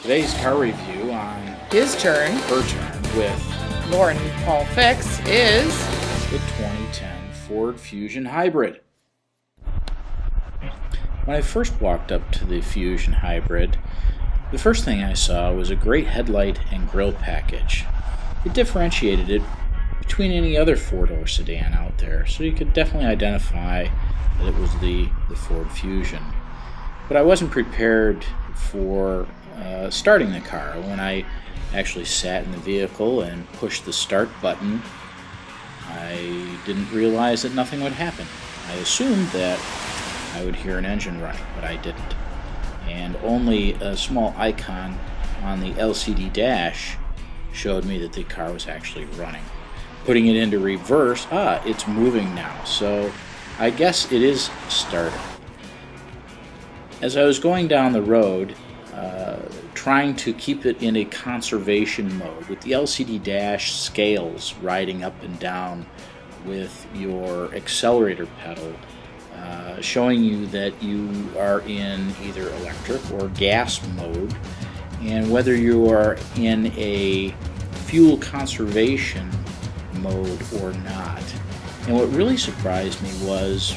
Today's car review on His turn, Her Turn with Lauren Paul Fix, is the 2010 Ford Fusion Hybrid. When I first walked up to the Fusion Hybrid, the first thing I saw was a great headlight and grille package. It differentiated it between any other four-door sedan out there, so you could definitely identify that it was the Ford Fusion. But I wasn't prepared for starting the car. When I actually sat in the vehicle and pushed the start button, I didn't realize that nothing would happen. I assumed that I would hear an engine running, but I didn't. And only a small icon on the LCD dash showed me that the car was actually running. Putting it into reverse, it's moving now, so I guess it is started. As I was going down the road, trying to keep it in a conservation mode, with the LCD dash scales riding up and down with your accelerator pedal, showing you that you are in either electric or gas mode, and whether you are in a fuel conservation mode or not. And what really surprised me was,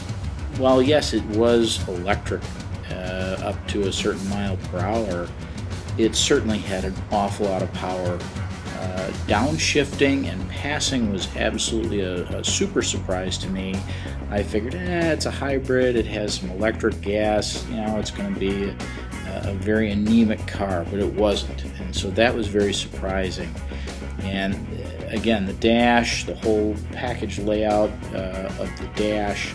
while yes, it was electric up to a certain mile per hour, it certainly had an awful lot of power. Downshifting and passing was absolutely a super surprise to me. I figured, it's a hybrid, it has some electric gas, it's going to be a very anemic car, but it wasn't. And so that was very surprising. And again, the dash, the whole package layout of the dash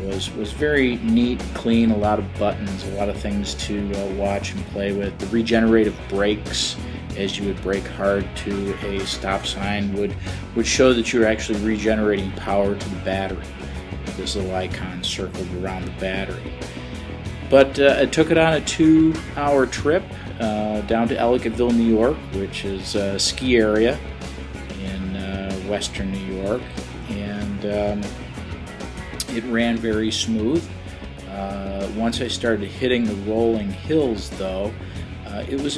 was very neat, clean, a lot of buttons, a lot of things to watch and play with. The regenerative brakes, as you would brake hard to a stop sign, would show that you're actually regenerating power to the battery. This little icon circled around the battery. But I took it on a 2-hour trip down to Ellicottville, New York, which is a ski area in western New York, and it ran very smooth. Once I started hitting the rolling hills, though, it was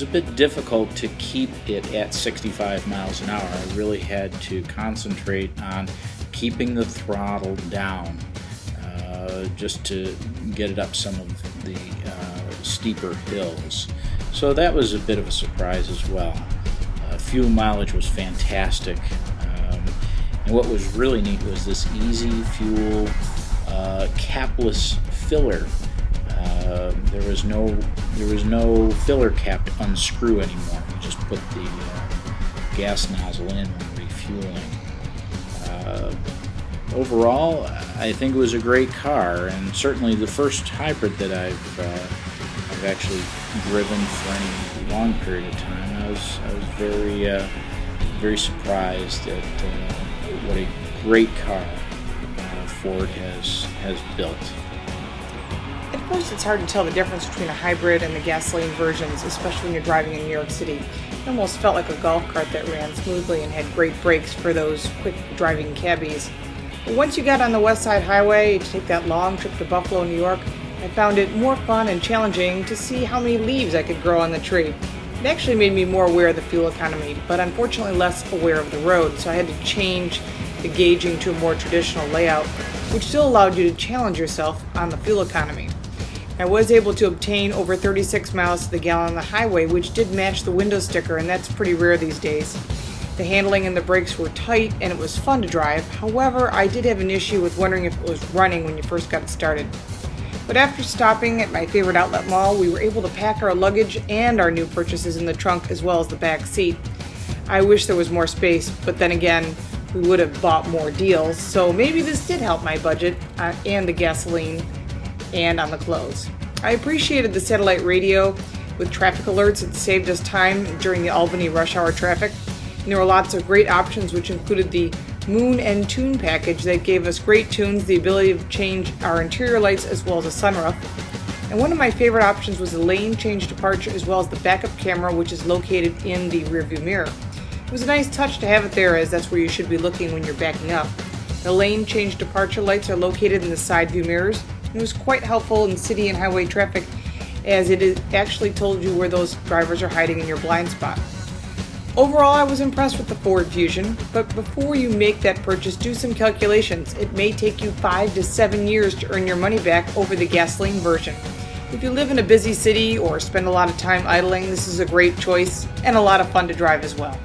a bit difficult to keep it at 65 miles an hour. I really had to concentrate on keeping the throttle down just to get it up some of the steeper hills. So that was a bit of a surprise as well. Fuel mileage was fantastic. And what was really neat was this Easy Fuel capless filler. There was no filler cap to unscrew anymore. You just put the gas nozzle in when refueling. Overall, I think it was a great car, and certainly the first hybrid that I've actually driven for any long period of time. I was very surprised at what a great car Ford has built. at first it's hard to tell the difference between a hybrid and the gasoline versions, especially when you're driving in New York City. It almost felt like a golf cart that ran smoothly and had great brakes for those quick driving cabbies. But once you got on the West Side Highway to take that long trip to Buffalo, New York, I found it more fun and challenging to see how many leaves I could grow on the tree. It actually made me more aware of the fuel economy, but unfortunately less aware of the road, so I had to change the gauging to a more traditional layout, which still allowed you to challenge yourself on the fuel economy. I was able to obtain over 36 miles to the gallon on the highway, which did match the window sticker, and that's pretty rare these days. The handling and the brakes were tight, and it was fun to drive. However, I did have an issue with wondering if it was running when you first got started. But after stopping at my favorite outlet mall, we were able to pack our luggage and our new purchases in the trunk as well as the back seat. I wish there was more space, but then again, we would have bought more deals, so maybe this did help my budget and the gasoline and on the clothes. I appreciated the satellite radio with traffic alerts. It saved us time during the Albany rush hour traffic. And there were lots of great options, which included the Moon and Tune package that gave us great tunes, the ability to change our interior lights as well as a sunroof. And one of my favorite options was the lane change departure as well as the backup camera, which is located in the rearview mirror. It was a nice touch to have it there, as that's where you should be looking when you're backing up. The lane change departure lights are located in the side view mirrors. It was quite helpful in city and highway traffic, as actually told you where those drivers are hiding in your blind spot. Overall, I was impressed with the Ford Fusion, but before you make that purchase, do some calculations. It may take you 5 to 7 years to earn your money back over the gasoline version. If you live in a busy city or spend a lot of time idling, this is a great choice and a lot of fun to drive as well.